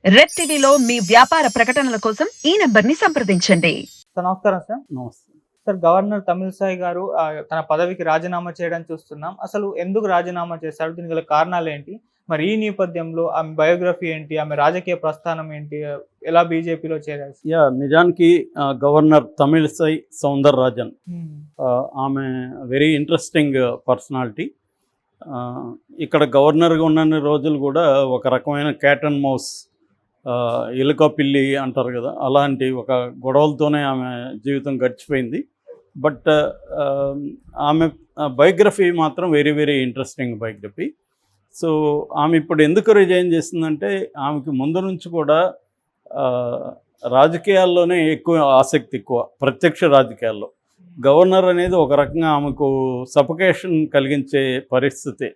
Red టీవీలో మీ వ్యాపార ప్రకటనల కోసం ఈ నంబర్ని సంప్రదించండి. సార్ నమస్కారం సార్. నమస్తే. సార్ గవర్నర్ తమిళిసై గారు తన పదవికి రాజీనామా చేయడం చూస్తున్నాం. అసలు ఎందుకు రాజీనామా చేశారు? దీనికి గల కారణాలేంటి? మరి ఈ నేపథ్యంలో ఆమె బయోగ్రఫీ ఏంటి? ఆమె రాజకీయ ప్రస్థానం ఏంటి? ఎలా బీజేపీలో చేరారు? నిజానికి గవర్నర్ తమిళిసై సౌందరరాజన్ ఆమె వెరీ ఇంట్రెస్టింగ్ పర్సనాలిటీ. ఇక్కడ గవర్నర్గా ఉన్న రోజులు కూడా ఒక రకమైన క్యాట్ అండ్ మౌస్, ఎలుక పిల్లి అంటారు కదా, అలాంటి ఒక గొడవలతోనే ఆమె జీవితం గడిచిపోయింది. బట్ ఆమె బయోగ్రఫీ మాత్రం very very interesting biography. So ఆమె ఇప్పుడు ఎందుకు రిజైన్ చేసిందంటే, ఆమెకి ముందు నుంచి కూడా రాజకీయాల్లోనే ఎక్కువ ఆసక్తి, ఎక్కువ ప్రత్యక్ష రాజకీయాల్లో. గవర్నర్ అనేది ఒక రకంగా ఆమెకు సఫకేషన్ కలిగించే పరిస్థితి.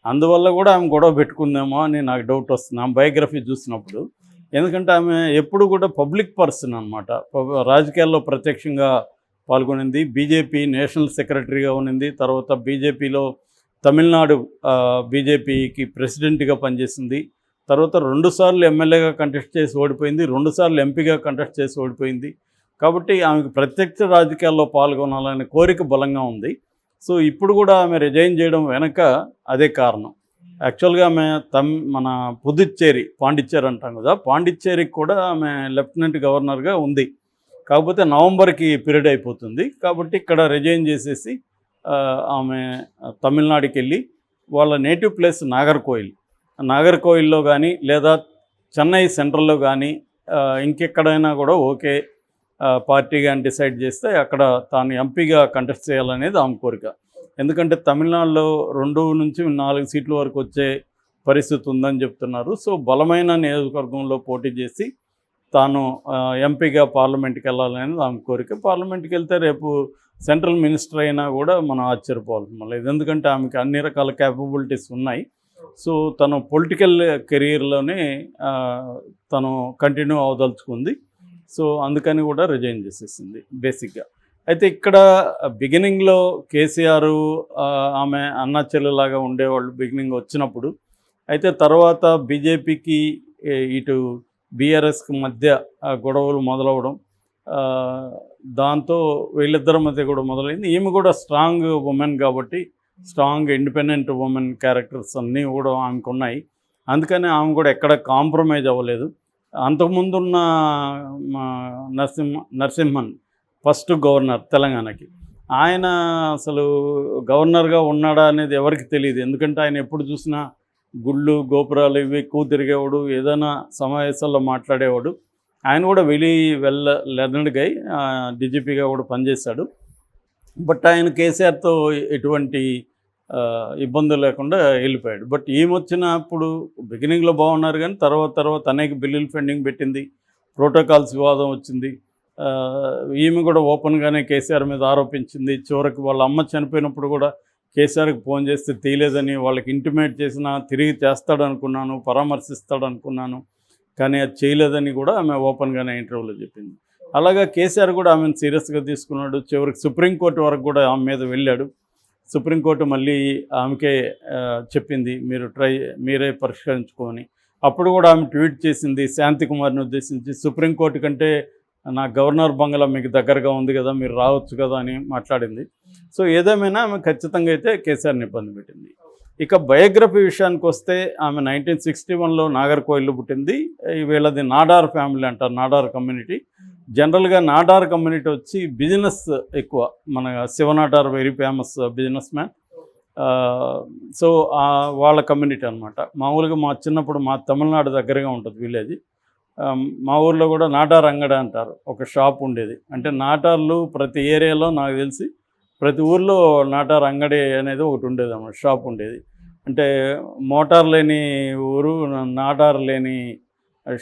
అందువల్ల కూడా ఆమె గొడవ పెట్టుకుందేమో అని నాకు డౌట్ వస్తుంది ఆమె బయోగ్రఫీ చూసినప్పుడు. ఎందుకంటే ఆమె ఎప్పుడు కూడా పబ్లిక్ పర్సన్ అనమాట. రాజకీయాల్లో ప్రత్యక్షంగా పాల్గొనింది. బీజేపీ నేషనల్ సెక్రటరీగా ఉన్నింది. తర్వాత బీజేపీలో తమిళనాడు బీజేపీకి ప్రెసిడెంట్గా పనిచేసింది. తర్వాత 2 సార్లు ఎమ్మెల్యేగా కంటెస్ట్ చేసి ఓడిపోయింది, 2 సార్లు ఎంపీగా కంటెస్ట్ చేసి ఓడిపోయింది. కాబట్టి ఆమెకు ప్రత్యక్ష రాజకీయాల్లో పాల్గొనాలనే కోరిక బలంగా ఉంది. సో ఇప్పుడు కూడా ఆమె రిజైన్ చేయడం వెనక అదే కారణం. యాక్చువల్గా ఆమె మన పుదుచ్చేరి, పాండిచ్చేరి అంటాం కదా, పాండిచ్చేరికి కూడా ఆమె లెఫ్టినెంట్ గవర్నర్గా ఉంది. కాకపోతే నవంబర్కి పీరియడ్ అయిపోతుంది. కాబట్టి ఇక్కడ రిజైన్ చేసేసి ఆమె తమిళనాడుకి వెళ్ళి వాళ్ళ నేటివ్ ప్లేస్ నాగర్కోయిల్లో కానీ లేదా చెన్నై సెంట్రల్లో కానీ ఇంకెక్కడైనా కూడా ఓకే పార్టీ కానీ డిసైడ్ చేస్తే అక్కడ తాను ఎంపీగా కంటెస్ట్ చేయాలనేది ఆమె కోరిక. ఎందుకంటే తమిళనాడులో 2 నుంచి 4 సీట్ల వరకు వచ్చే పరిస్థితి ఉందని చెప్తున్నారు. సో బలమైన నియోజకవర్గంలో పోటీ చేసి తాను ఎంపీగా పార్లమెంట్కి వెళ్ళాలనేది ఆమె కోరిక. పార్లమెంట్కి వెళ్తే రేపు సెంట్రల్ మినిస్టర్ అయినా కూడా మనం ఆశ్చర్యపోవాల్సిన లేదు. ఎందుకంటే ఆమెకి అన్ని రకాల క్యాపబిలిటీస్ ఉన్నాయి. సో తను పొలిటికల్ కెరీర్లోనే తను కంటిన్యూ అవదలుచుకుంది. సో అందుకని కూడా రిజైన్ చేసేసింది బేసిక్గా. అయితే ఇక్కడ బిగినింగ్లో కేసీఆర్ ఆమె అన్న చెల్లెలాగా ఉండేవాళ్ళు బిగినింగ్ వచ్చినప్పుడు. అయితే తర్వాత బీజేపీకి ఇటు బీఆర్ఎస్కి మధ్య గొడవలు మొదలవడం, దాంతో వీళ్ళిద్దరి మధ్య కూడా మొదలైంది. ఈమె కూడా స్ట్రాంగ్ ఉమెన్ కాబట్టి స్ట్రాంగ్ ఇండిపెండెంట్ ఉమెన్ క్యారెక్టర్స్ అన్నీ కూడా ఆమెకు ఉన్నాయి. అందుకని ఆమె కూడా ఎక్కడ కాంప్రమైజ్ అవ్వలేదు. అంతకుముందున్న నరసింహన్ ఫస్ట్ గవర్నర్ తెలంగాణకి, ఆయన అసలు గవర్నర్గా ఉన్నాడా అనేది ఎవరికి తెలియదు. ఎందుకంటే ఆయన ఎప్పుడు చూసినా గుళ్ళు గోపురాలు ఇవి ఎక్కువ తిరిగేవాడు, ఏదైనా సమావేశాల్లో మాట్లాడేవాడు. ఆయన కూడా వెల్ లెర్నర్డ్ గై, డీజీపీగా కూడా పనిచేశాడు. బట్ ఆయన కేసీఆర్తో ఎటువంటి ఇబ్బందులు లేకుండా వెళ్ళిపోయాడు. బట్ ఈమె వచ్చినప్పుడు బిగినింగ్లో బాగున్నారు, కానీ తర్వాత అనేక బిల్లులు పెండింగ్ పెట్టింది, ప్రోటోకాల్స్ వివాదం వచ్చింది. ఈమె కూడా ఓపెన్గానే కేసీఆర్ మీద ఆరోపించింది. చివరికి వాళ్ళ అమ్మ చనిపోయినప్పుడు కూడా కేసీఆర్కి ఫోన్ చేస్తే తీయలేదని, వాళ్ళకి ఇంటిమేట్ చేసినా తిరిగి చేస్తాడనుకున్నాను, పరామర్శిస్తాడనుకున్నాను, కానీ అది చేయలేదని కూడా ఆమె ఓపెన్గానే ఇంటర్వ్యూలో చెప్పింది. అలాగా కేసీఆర్ కూడా ఆమెను సీరియస్గా తీసుకున్నాడు. చివరికి సుప్రీంకోర్టు వరకు కూడా ఆమె మీద వెళ్ళాడు. సుప్రీంకోర్టు మళ్ళీ ఆమెకే చెప్పింది మీరే పరిష్కరించుకోని. అప్పుడు కూడా ఆమె ట్వీట్ చేసింది శాంతికుమార్ని ఉద్దేశించి, సుప్రీంకోర్టు కంటే నా గవర్నర్ బంగ్లా మీకు దగ్గరగా ఉంది కదా, మీరు రావచ్చు కదా అని మాట్లాడింది. సో ఏదేమైనా ఆమె ఖచ్చితంగా అయితే కేసీఆర్ని ఇబ్బంది పెట్టింది. ఇక బయోగ్రఫీ విషయానికి వస్తే, ఆమె 1961లో నాగర్కోయిల్లో పుట్టింది. వీళ్ళది నాడార్ ఫ్యామిలీ అంటారు, నాడార్ కమ్యూనిటీ. జనరల్గా నాడార్ కమ్యూనిటీ వచ్చి బిజినెస్ ఎక్కువ. మన Shiv Nadar very famous business man. So వాళ్ళ కమ్యూనిటీ అనమాట. మామూలుగా మా చిన్నప్పుడు మా తమిళనాడు దగ్గరగా ఉంటుంది విలేజ్. మా ఊర్లో కూడా నాటార్ అంగడి అంటారు, ఒక షాప్ ఉండేది. అంటే నాటార్లు ప్రతి ఏరియాలో నాకు తెలిసి ప్రతి ఊర్లో నాటార్ అంగడి అనేది ఒకటి ఉండేది అన్నమాట, షాప్ ఉండేది. అంటే మోటార్ లేని ఊరు, నాటార్ లేని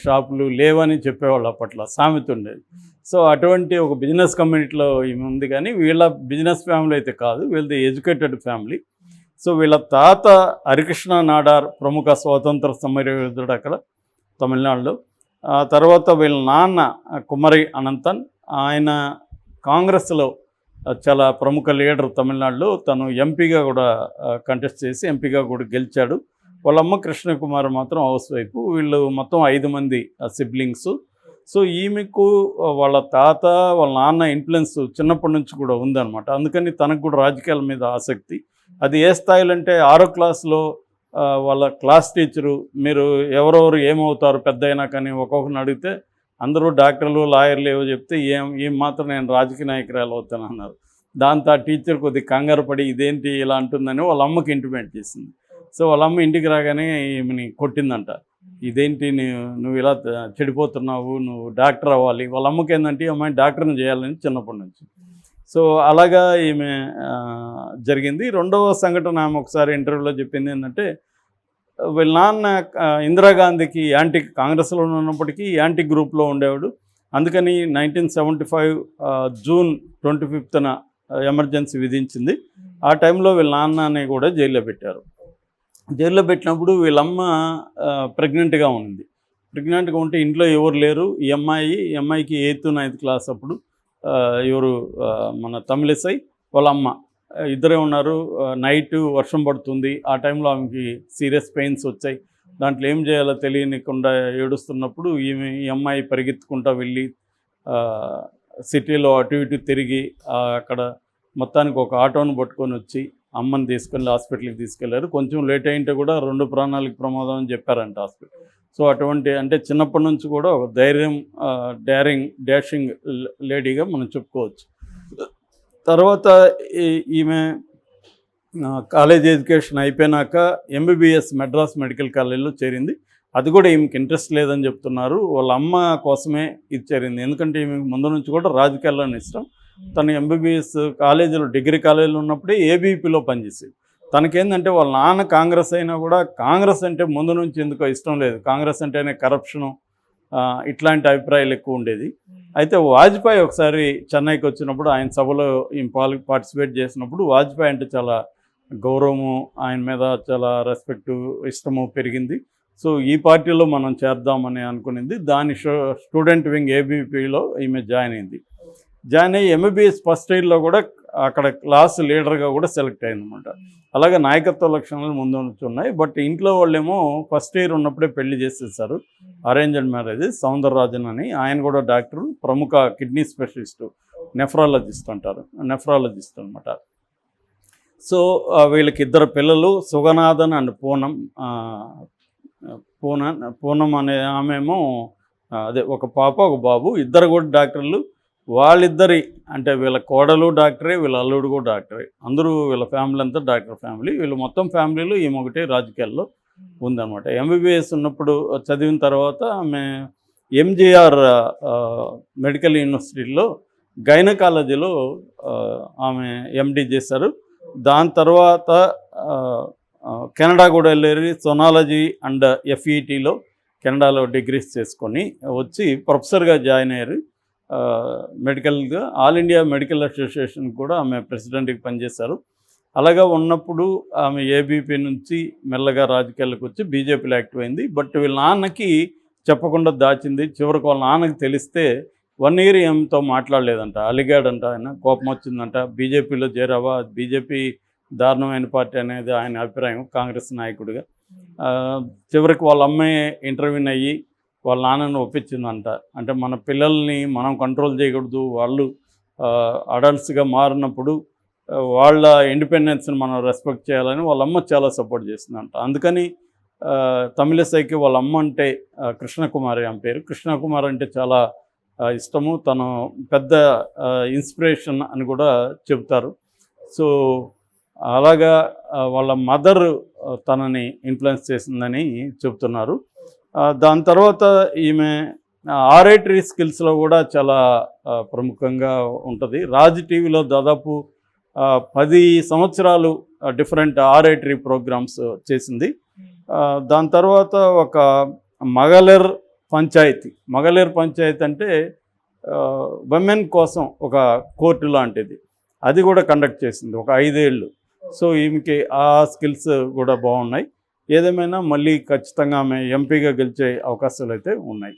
షాపులు లేవని చెప్పేవాళ్ళు అప్పట్లో, సామెత ఉండేది. సో అటువంటి ఒక బిజినెస్ కమ్యూనిటీలో ఈమె ఉంది. కానీ వీళ్ళ బిజినెస్ ఫ్యామిలీ అయితే కాదు, వీళ్ళది ఎడ్యుకేటెడ్ ఫ్యామిలీ. సో వీళ్ళ తాత హరికృష్ణ నాడార్ ప్రముఖ స్వాతంత్ర సమరయోధుడు అక్కడ తమిళనాడులో. తర్వాత వీళ్ళ నాన్న కుమరి అనంతన్, ఆయన కాంగ్రెస్లో చాలా ప్రముఖ లీడర్ తమిళనాడులో. తను ఎంపీగా కూడా కంటెస్ట్ చేసి ఎంపీగా కూడా గెలిచాడు. వాళ్ళమ్మ కృష్ణకుమారి మాత్రం హౌస్ వైఫ్. వీళ్ళు మొత్తం 5 మంది సిబ్లింగ్స్. సో ఈమెకు వాళ్ళ తాత వాళ్ళ నాన్న ఇన్ఫ్లుయెన్స్ చిన్నప్పటి నుంచి కూడా ఉందన్నమాట. అందుకని తనకు కూడా రాజకీయాల మీద ఆసక్తి. అది ఏ స్థాయిలో అంటే 6వ క్లాస్లో వాళ్ళ క్లాస్ టీచరు మీరు ఎవరెవరు ఏమవుతారు పెద్ద అయినా కానీ ఒక్కొక్కరిని అడిగితే అందరూ డాక్టర్లు లాయర్లు ఏవో చెప్తే ఏం మాత్రం నేను రాజకీయ నాయకురాలు అవుతాను అన్నారు. దాంతో ఆ టీచర్ కొద్దిగా కంగారు పడి ఇదేంటి ఇలా అంటుందని వాళ్ళ అమ్మకి ఇంటిమేట్ చేసింది. సో వాళ్ళ అమ్మ ఇంటికి రాగానే ఈమెని కొట్టిందంట. ఇదేంటి నువ్వు ఇలా చెడిపోతున్నావు, నువ్వు డాక్టర్ అవ్వాలి. వాళ్ళ అమ్మకి ఏంటంటే ఈ అమ్మాయిని డాక్టర్ని చేయాలని చిన్నప్పటి నుంచి. సో అలాగా ఈమె జరిగింది. రెండవ సంఘటన ఆమె ఒకసారి ఇంటర్వ్యూలో చెప్పింది ఏంటంటే వీళ్ళ నాన్న ఇందిరాగాంధీకి కాంగ్రెస్లో ఉన్నప్పటికీ యాంటీ గ్రూప్లో ఉండేవాడు. అందుకని 1975 జూన్ 25న ఎమర్జెన్సీ విధించింది. ఆ టైంలో వీళ్ళ నాన్నని కూడా జైల్లో పెట్టారు. జైల్లో పెట్టినప్పుడు వీళ్ళమ్మ ప్రెగ్నెంట్గా ఉంది. ప్రెగ్నెంట్గా ఉంటే ఇంట్లో ఎవరు లేరు. ఈ అమ్మాయికి 8th 9th క్లాస్ అప్పుడు. ఎవరు మన తమిళిసై వాళ్ళ అమ్మ ఇద్దరే ఉన్నారు. నైట్ వర్షం పడుతుంది. ఆ టైంలో ఆమెకి సీరియస్ పెయిన్స్ వచ్చాయి. దాంట్లో ఏం చేయాలో తెలియనికుండా ఏడుస్తున్నప్పుడు ఈ అమ్మాయి పరిగెత్తుకుంటూ వెళ్ళి సిటీలో అటు ఇటు తిరిగి అక్కడ మొత్తానికి ఒక ఆటోను పట్టుకొని వచ్చి అమ్మని తీసుకెళ్ళి హాస్పిటల్కి తీసుకెళ్లారు. కొంచెం లేట్ అయింటే కూడా 2 ప్రాణాలకు ప్రమాదం అని చెప్పారంట హాస్పిటల్. సో అటువంటి అంటే చిన్నప్పటి నుంచి కూడా ఒక ధైర్యం, డాషింగ్ లేడీగా మనం చెప్పుకోవచ్చు. తర్వాత ఈమె కాలేజ్ ఎడ్యుకేషన్ అయిపోయినాక ఎంబీబీఎస్ మెడ్రాస్ మెడికల్ కాలేజ్లో చేరింది. అది కూడా ఈమెకి ఇంట్రెస్ట్ లేదని చెప్తున్నారు. వాళ్ళ అమ్మ కోసమే ఇది చేరింది. ఎందుకంటే ఈమె ముందు నుంచి కూడా రాజకీయాల్లోనే ఇష్టం. తను ఎంబీబీఎస్ కాలేజీలో డిగ్రీ కాలేజీలో ఉన్నప్పుడే ఏబీపీలో పనిచేసేది. తనకేందంటే వాళ్ళ నాన్న కాంగ్రెస్ అయినా కూడా కాంగ్రెస్ అంటే ముందు నుంచి ఎందుకో ఇష్టం లేదు. కాంగ్రెస్ అంటేనే కరప్షను ఇట్లాంటి అభిప్రాయాలు ఎక్కువ ఉండేది. అయితే వాజ్పేయి ఒకసారి చెన్నైకి వచ్చినప్పుడు ఆయన సభలో పార్టిసిపేట్ చేసినప్పుడు వాజ్పేయి అంటే చాలా గౌరవము, ఆయన మీద చాలా రెస్పెక్టు, ఇష్టము పెరిగింది. సో ఈ పార్టీలో మనం చేద్దామని అనుకునింది. దాని స్టూడెంట్ వింగ్ ఏబీపీలో ఈమె జాయిన్ అయింది. జాయిన్ అయ్యి ఎంబీబీఎస్ ఫస్ట్ ఇయర్లో కూడా అక్కడ క్లాస్ లీడర్గా కూడా సెలెక్ట్ అయిందన్నమాట. అలాగే నాయకత్వ లక్షణాలు ముందు నుంచి ఉన్నాయి. బట్ ఇంట్లో వాళ్ళేమో ఫస్ట్ ఇయర్ ఉన్నప్పుడే పెళ్లి చేసేసారు. Arranged marriage. సౌందరరాజన్ అని ఆయన కూడా డాక్టరు, ప్రముఖ కిడ్నీ స్పెషలిస్టు, నెఫ్రాలజిస్ట్ అనమాట. సో వీళ్ళకి 2 పిల్లలు, సుగనాథన్ అండ్ పూనం అనే ఆమెమో అదే ఒక పాప ఒక బాబు. 2 కూడా డాక్టర్లు. వాళ్ళిద్దరి అంటే వీళ్ళ కోడలు డాక్టరే, వీళ్ళ అల్లుడు కూడా డాక్టరే. అందరూ వీళ్ళ ఫ్యామిలీ అంతా డాక్టర్ ఫ్యామిలీ. వీళ్ళు మొత్తం ఫ్యామిలీలో ఈమె ఒకటే రాజకీయాల్లో ఉందన్నమాట. ఎంబీబీఎస్ ఉన్నప్పుడు చదివిన తర్వాత ఆమె ఎంజీఆర్ మెడికల్ యూనివర్సిటీలో గైనకాలజీలో ఆమె ఎండి చేశారు. దాని తర్వాత కెనడా కూడా వెళ్ళారు. సోనాలజీ అండ్ ఎఫ్ఈటీలో కెనడాలో డిగ్రీస్ చేసుకొని వచ్చి ప్రొఫెసర్గా జాయిన్ అయ్యారు. మెడికల్గా ఆల్ ఇండియా మెడికల్ అసోసియేషన్ కూడా ఆమె ప్రెసిడెంట్కి పనిచేశారు. అలాగా ఉన్నప్పుడు ఆమె ఏబీపీ నుంచి మెల్లగా రాజకీయాలకు వచ్చి బీజేపీలో యాక్టివ్ అయింది. బట్ వీళ్ళ నాన్నకి చెప్పకుండా దాచింది. చివరికి వాళ్ళ నాన్నకి తెలిస్తే 1 ఇయర్ ఏమితో మాట్లాడలేదంట. అలిగాడంట. ఆయన కోపం వచ్చిందంట. బీజేపీలో చేరావా, బీజేపీ దారుణమైన పార్టీ అనేది ఆయన అభిప్రాయం కాంగ్రెస్ నాయకుడిగా. చివరికి వాళ్ళ అమ్మాయి ఇంటర్వ్యూని అయ్యి వాళ్ళ నాన్నను ఒప్పించిందంట. అంటే మన పిల్లల్ని మనం కంట్రోల్ చేయకూడదు, వాళ్ళు అడల్ట్స్గా మారినప్పుడు వాళ్ళ ఇండిపెండెన్స్ని మనం రెస్పెక్ట్ చేయాలని వాళ్ళ అమ్మ చాలా సపోర్ట్ చేసిందంట. అందుకని తమిళిసైకి వాళ్ళ అమ్మ అంటే కృష్ణకుమారి ఆమె పేరు. కృష్ణకుమారి అంటే చాలా ఇష్టము. తను పెద్ద ఇన్స్పిరేషన్ అని కూడా చెబుతారు. సో అలాగా వాళ్ళ మదర్ తనని ఇన్ఫ్లుయెన్స్ చేసిందని చెబుతున్నారు. దాని తర్వాత ఈమె ఆరేటరీ స్కిల్స్లో కూడా చాలా ప్రముఖంగా ఉంటుంది. రాజ్ టీవీలో దాదాపు 10 సంవత్సరాలు డిఫరెంట్ ఆరేటరీ ప్రోగ్రామ్స్ చేసింది. దాని తర్వాత ఒక మగలేర్ పంచాయతీ అంటే విమెన్ కోసం ఒక కోర్టు లాంటిది, అది కూడా కండక్ట్ చేసింది ఒక 5 ఏళ్ళు. సో ఈమెకి ఆ స్కిల్స్ కూడా బాగున్నాయి. ఏదేమైనా మళ్ళీ ఖచ్చితంగా ఆమె ఎంపీగా గెలిచే అవకాశాలు అయితే ఉన్నాయి.